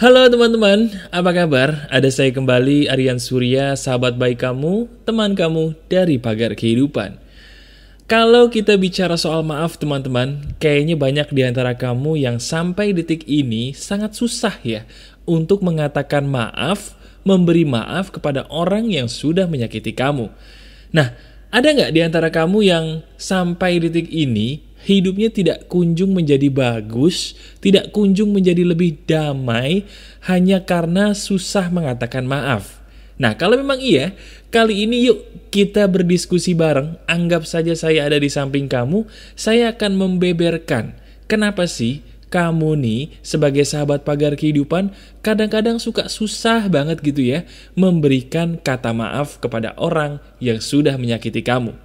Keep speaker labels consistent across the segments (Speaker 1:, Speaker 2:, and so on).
Speaker 1: Halo teman-teman, apa kabar? Ada saya kembali, Aryan Surya, sahabat baik kamu, teman kamu dari Pagar Kehidupan. Kalau kita bicara soal maaf teman-teman, kayaknya banyak di antara kamu yang sampai detik ini sangat susah ya untuk mengatakan maaf, memberi maaf kepada orang yang sudah menyakiti kamu. Nah, ada nggak di antara kamu yang sampai detik ini hidupnya tidak kunjung menjadi bagus, tidak kunjung menjadi lebih damai, hanya karena susah mengatakan maaf? Nah, kalau memang iya, kali ini yuk kita berdiskusi bareng. Anggap saja saya ada di samping kamu, saya akan membeberkan kenapa sih kamu nih sebagai sahabat Pagar Kehidupan kadang-kadang suka susah banget gitu ya memberikan kata maaf kepada orang yang sudah menyakiti kamu.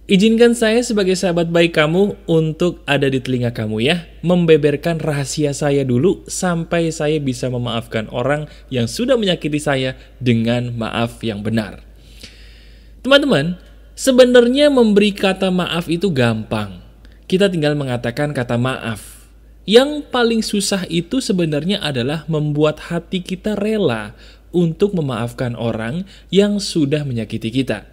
Speaker 1: Izinkan saya sebagai sahabat baik kamu untuk ada di telinga kamu ya, membeberkan rahasia saya dulu sampai saya bisa memaafkan orang yang sudah menyakiti saya dengan maaf yang benar. Teman-teman, sebenarnya memberi kata maaf itu gampang. Kita tinggal mengatakan kata maaf. Yang paling susah itu sebenarnya adalah membuat hati kita rela untuk memaafkan orang yang sudah menyakiti kita.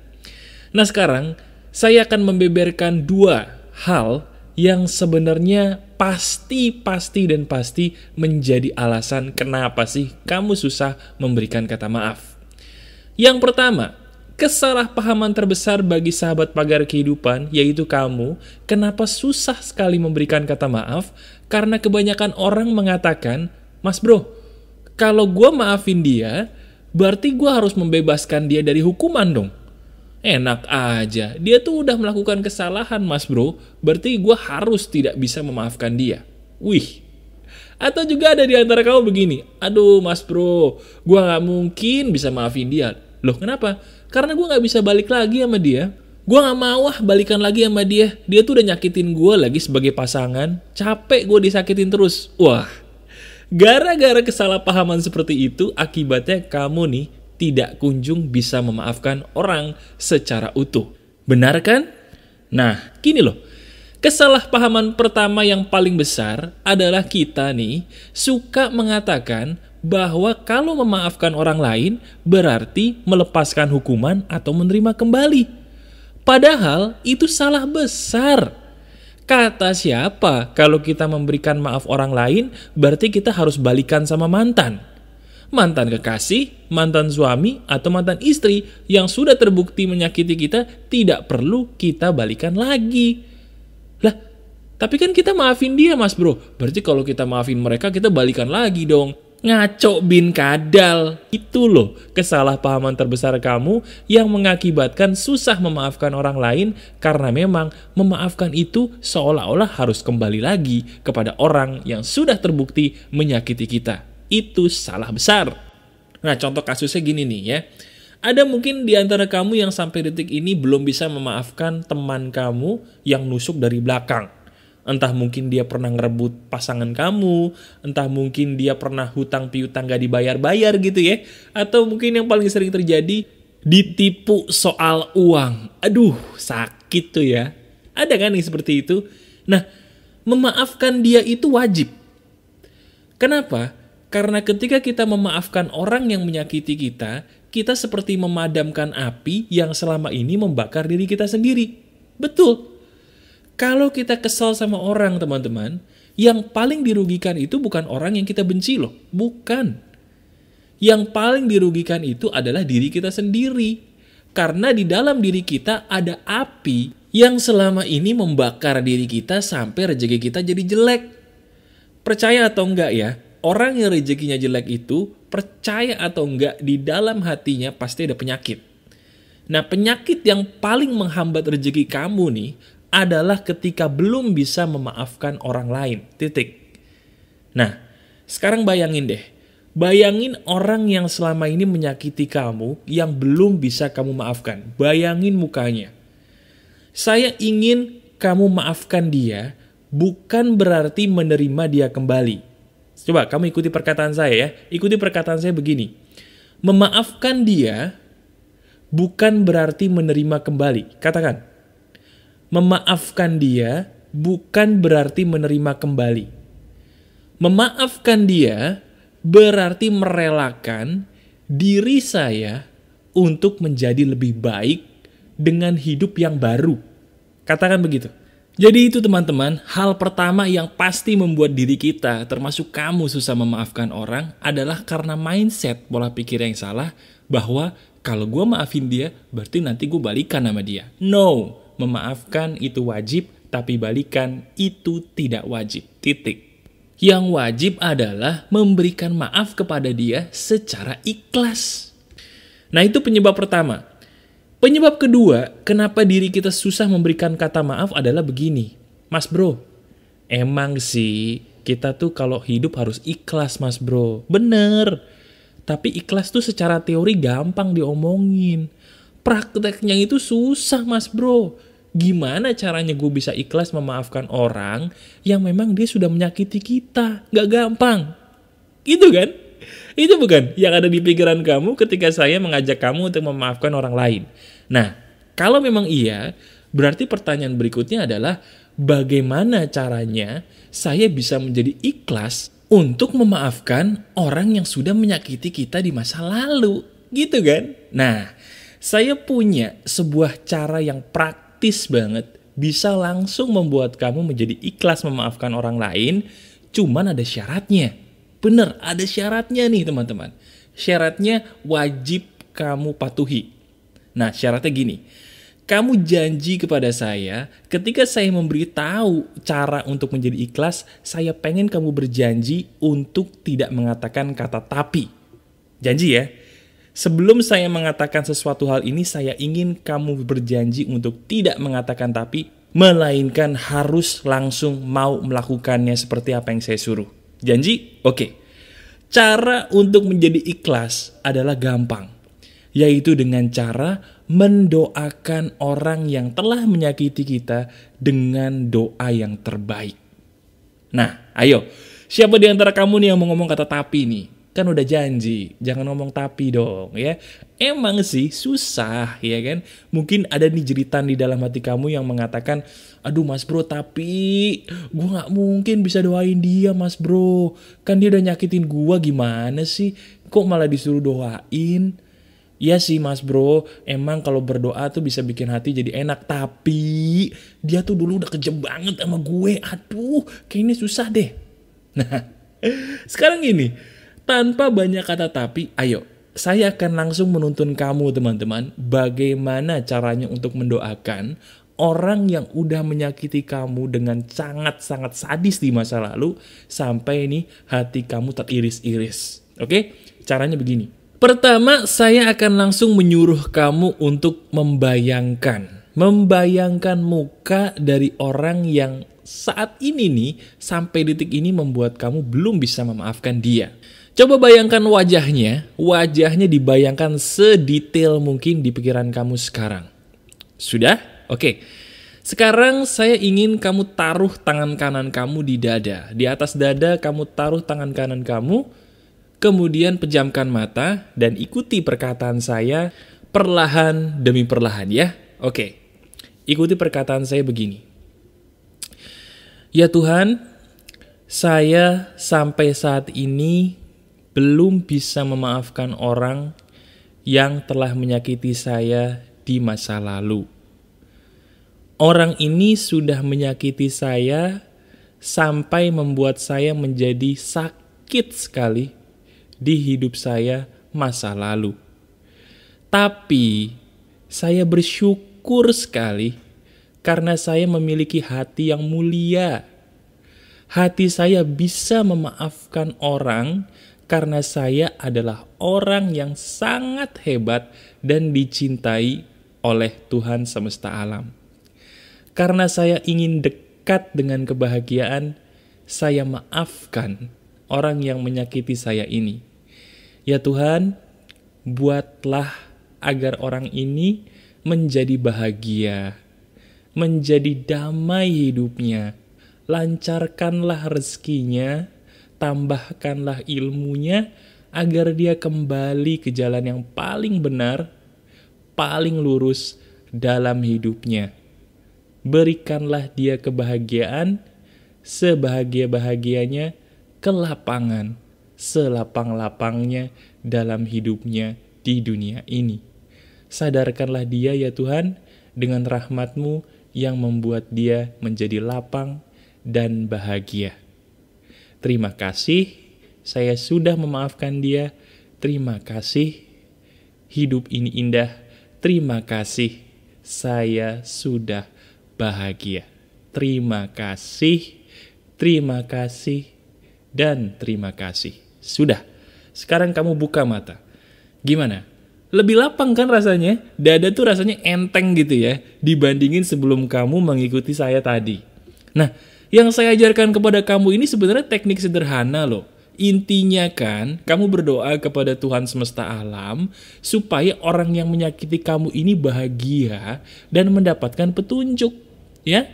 Speaker 1: Nah sekarang, saya akan membeberkan dua hal yang sebenarnya pasti menjadi alasan kenapa sih kamu susah memberikan kata maaf. Yang pertama, kesalahpahaman terbesar bagi sahabat Pagar Kehidupan yaitu kamu, kenapa susah sekali memberikan kata maaf? Karena kebanyakan orang mengatakan, "Mas bro, kalau gue maafin dia, berarti gue harus membebaskan dia dari hukuman dong." Enak aja, dia tuh udah melakukan kesalahan mas bro, berarti gue harus tidak bisa memaafkan dia. Wih. Atau juga ada di antara kamu begini, aduh mas bro, gue gak mungkin bisa maafin dia. Loh kenapa? Karena gue gak bisa balik lagi sama dia. Gue gak mau balikan lagi sama dia. Dia tuh udah nyakitin gue lagi sebagai pasangan. Capek gue disakitin terus. Wah, gara-gara kesalahpahaman seperti itu, akibatnya kamu nih tidak kunjung bisa memaafkan orang secara utuh. Benar kan? Nah, gini loh. Kesalahpahaman pertama yang paling besar adalah kita nih suka mengatakan bahwa kalau memaafkan orang lain berarti melepaskan hukuman atau menerima kembali. Padahal itu salah besar. Kata siapa kalau kita memberikan maaf orang lain berarti kita harus balikan sama mantan? Mantan kekasih, mantan suami, atau mantan istri yang sudah terbukti menyakiti kita tidak perlu kita balikan lagi. Lah, tapi kan kita maafin dia mas bro. Berarti kalau kita maafin mereka kita balikan lagi dong. Ngaco bin kadal. Itu loh kesalahpahaman terbesar kamu yang mengakibatkan susah memaafkan orang lain karena memang memaafkan itu seolah-olah harus kembali lagi kepada orang yang sudah terbukti menyakiti kita. Itu salah besar. Nah, contoh kasusnya gini nih ya. Ada mungkin di antara kamu yang sampai detik ini belum bisa memaafkan teman kamu yang nusuk dari belakang. Entah mungkin dia pernah ngerebut pasangan kamu, entah mungkin dia pernah hutang piutang gak dibayar-bayar gitu ya. Atau mungkin yang paling sering terjadi, ditipu soal uang. Aduh, sakit tuh ya. Ada kan yang seperti itu? Nah, memaafkan dia itu wajib. Kenapa? Karena ketika kita memaafkan orang yang menyakiti kita, kita seperti memadamkan api yang selama ini membakar diri kita sendiri. Betul. Kalau kita kesal sama orang, teman-teman, yang paling dirugikan itu bukan orang yang kita benci loh. Bukan. Yang paling dirugikan itu adalah diri kita sendiri. Karena di dalam diri kita ada api yang selama ini membakar diri kita sampai rezeki kita jadi jelek. Percaya atau enggak ya? Orang yang rezekinya jelek itu, percaya atau enggak, di dalam hatinya pasti ada penyakit. Nah, penyakit yang paling menghambat rezeki kamu nih, adalah ketika belum bisa memaafkan orang lain. Titik. Nah, sekarang bayangin deh. Bayangin orang yang selama ini menyakiti kamu, yang belum bisa kamu maafkan. Bayangin mukanya. Saya ingin kamu maafkan dia, bukan berarti menerima dia kembali. Coba kamu ikuti perkataan saya ya. Ikuti perkataan saya begini. Memaafkan dia bukan berarti menerima kembali. Katakan. Memaafkan dia bukan berarti menerima kembali. Memaafkan dia berarti merelakan diri saya untuk menjadi lebih baik dengan hidup yang baru. Katakan begitu. Jadi itu teman-teman, hal pertama yang pasti membuat diri kita, termasuk kamu, susah memaafkan orang adalah karena mindset, pola pikir yang salah, bahwa kalau gue maafin dia, berarti nanti gue balikan sama dia. No, memaafkan itu wajib, tapi balikan itu tidak wajib. Titik. Yang wajib adalah memberikan maaf kepada dia secara ikhlas. Nah, itu penyebab pertama. Penyebab kedua, kenapa diri kita susah memberikan kata maaf adalah begini. Mas bro, emang sih kita tuh kalau hidup harus ikhlas mas bro. Bener. Tapi ikhlas tuh secara teori gampang diomongin. Prakteknya itu susah mas bro. Gimana caranya gue bisa ikhlas memaafkan orang yang memang dia sudah menyakiti kita? Gak gampang. Gitu kan? Itu bukan yang ada di pikiran kamu ketika saya mengajak kamu untuk memaafkan orang lain. Nah, kalau memang iya, berarti pertanyaan berikutnya adalah bagaimana caranya saya bisa menjadi ikhlas untuk memaafkan orang yang sudah menyakiti kita di masa lalu. Gitu kan? Nah, saya punya sebuah cara yang praktis banget bisa langsung membuat kamu menjadi ikhlas memaafkan orang lain, cuman ada syaratnya. Bener, ada syaratnya nih teman-teman. Syaratnya wajib kamu patuhi. Nah, syaratnya gini. Kamu janji kepada saya, ketika saya memberitahu cara untuk menjadi ikhlas, saya pengen kamu berjanji untuk tidak mengatakan kata tapi. Janji ya. Sebelum saya mengatakan sesuatu hal ini, saya ingin kamu berjanji untuk tidak mengatakan tapi, melainkan harus langsung mau melakukannya seperti apa yang saya suruh. Janji? Oke. Cara untuk menjadi ikhlas adalah gampang, yaitu dengan cara mendoakan orang yang telah menyakiti kita dengan doa yang terbaik. Nah, ayo, siapa di antara kamu nih yang mau ngomong kata tapi nih? Kan udah janji, jangan ngomong tapi dong ya. Emang sih susah ya kan. Mungkin ada nih jeritan di dalam hati kamu yang mengatakan, aduh mas bro tapi gue gak mungkin bisa doain dia mas bro. Kan dia udah nyakitin gue, gimana sih? Kok malah disuruh doain? Ya sih mas bro, emang kalau berdoa tuh bisa bikin hati jadi enak. Tapi dia tuh dulu udah kejam banget sama gue. Aduh kayaknya susah deh. Nah sekarang gini, tanpa banyak kata tapi, ayo, saya akan langsung menuntun kamu teman-teman bagaimana caranya untuk mendoakan orang yang udah menyakiti kamu dengan sangat-sangat sadis di masa lalu sampai nih hati kamu teriris-iris. Oke? Caranya begini. Pertama, saya akan langsung menyuruh kamu untuk membayangkan muka dari orang yang saat ini nih, sampai detik ini membuat kamu belum bisa memaafkan dia. Coba bayangkan wajahnya dibayangkan sedetail mungkin di pikiran kamu sekarang. Sudah? Oke. Sekarang saya ingin kamu taruh tangan kanan kamu di dada. Di atas dada kamu taruh tangan kanan kamu, kemudian pejamkan mata dan ikuti perkataan saya perlahan demi perlahan ya. Oke. Ikuti perkataan saya begini. Ya Tuhan, saya sampai saat ini belum bisa memaafkan orang yang telah menyakiti saya di masa lalu. Orang ini sudah menyakiti saya sampai membuat saya menjadi sakit sekali di hidup saya masa lalu. Tapi saya bersyukur sekali karena saya memiliki hati yang mulia. Hati saya bisa memaafkan orang karena saya adalah orang yang sangat hebat dan dicintai oleh Tuhan semesta alam. Karena saya ingin dekat dengan kebahagiaan, saya maafkan orang yang menyakiti saya ini. Ya Tuhan, buatlah agar orang ini menjadi bahagia, menjadi damai hidupnya. Lancarkanlah rezekinya, tambahkanlah ilmunya agar dia kembali ke jalan yang paling benar, paling lurus dalam hidupnya. Berikanlah dia kebahagiaan, sebahagia-bahagianya ke lapangan, selapang-lapangnya dalam hidupnya di dunia ini. Sadarkanlah dia ya Tuhan dengan rahmat-Mu yang membuat dia menjadi lapang dan bahagia. Terima kasih, saya sudah memaafkan dia. Terima kasih, hidup ini indah. Terima kasih, saya sudah bahagia. Terima kasih, dan terima kasih. Sudah, sekarang kamu buka mata. Gimana? Lebih lapang kan rasanya? Dada tuh rasanya enteng gitu ya, dibandingin sebelum kamu mengikuti saya tadi. Nah, yang saya ajarkan kepada kamu ini sebenarnya teknik sederhana loh. Intinya kan, kamu berdoa kepada Tuhan semesta alam, supaya orang yang menyakiti kamu ini bahagia dan mendapatkan petunjuk. Ya,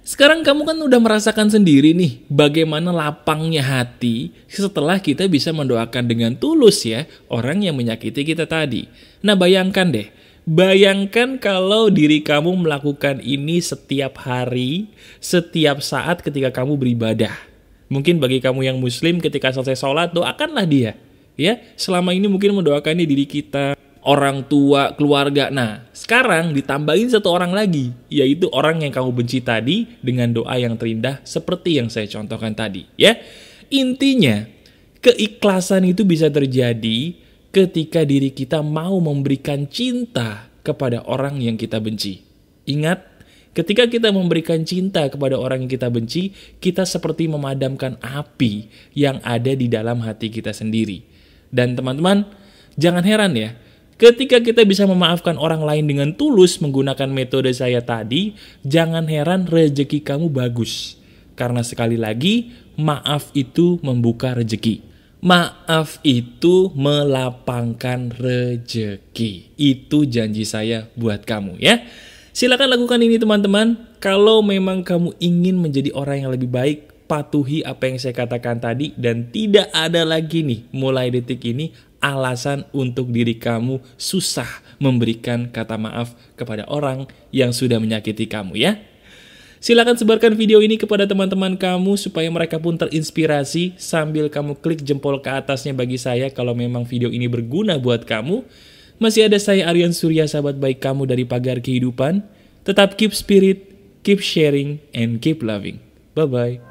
Speaker 1: sekarang kamu kan udah merasakan sendiri nih, bagaimana lapangnya hati setelah kita bisa mendoakan dengan tulus ya, orang yang menyakiti kita tadi. Nah bayangkan deh, bayangkan kalau diri kamu melakukan ini setiap hari, setiap saat ketika kamu beribadah. Mungkin bagi kamu yang muslim ketika selesai sholat, doakanlah dia. Ya, selama ini mungkin mendoakan diri kita, orang tua, keluarga. Nah, sekarang ditambahin satu orang lagi, yaitu orang yang kamu benci tadi dengan doa yang terindah seperti yang saya contohkan tadi. Ya, intinya keikhlasan itu bisa terjadi ketika diri kita mau memberikan cinta kepada orang yang kita benci. Ingat, ketika kita memberikan cinta kepada orang yang kita benci, kita seperti memadamkan api yang ada di dalam hati kita sendiri. Dan teman-teman, jangan heran ya, ketika kita bisa memaafkan orang lain dengan tulus menggunakan metode saya tadi, jangan heran rezeki kamu bagus. Karena sekali lagi, maaf itu membuka rezeki. Maaf itu melapangkan rezeki. Itu janji saya buat kamu ya. Silakan lakukan ini teman-teman. Kalau memang kamu ingin menjadi orang yang lebih baik, patuhi apa yang saya katakan tadi. Dan tidak ada lagi nih mulai detik ini alasan untuk diri kamu susah memberikan kata maaf kepada orang yang sudah menyakiti kamu ya. Silakan sebarkan video ini kepada teman-teman kamu supaya mereka pun terinspirasi sambil kamu klik jempol ke atasnya bagi saya kalau memang video ini berguna buat kamu. Masih ada saya Aryan Surya, sahabat baik kamu dari Pagar Kehidupan. Tetap keep spirit, keep sharing, and keep loving. Bye-bye.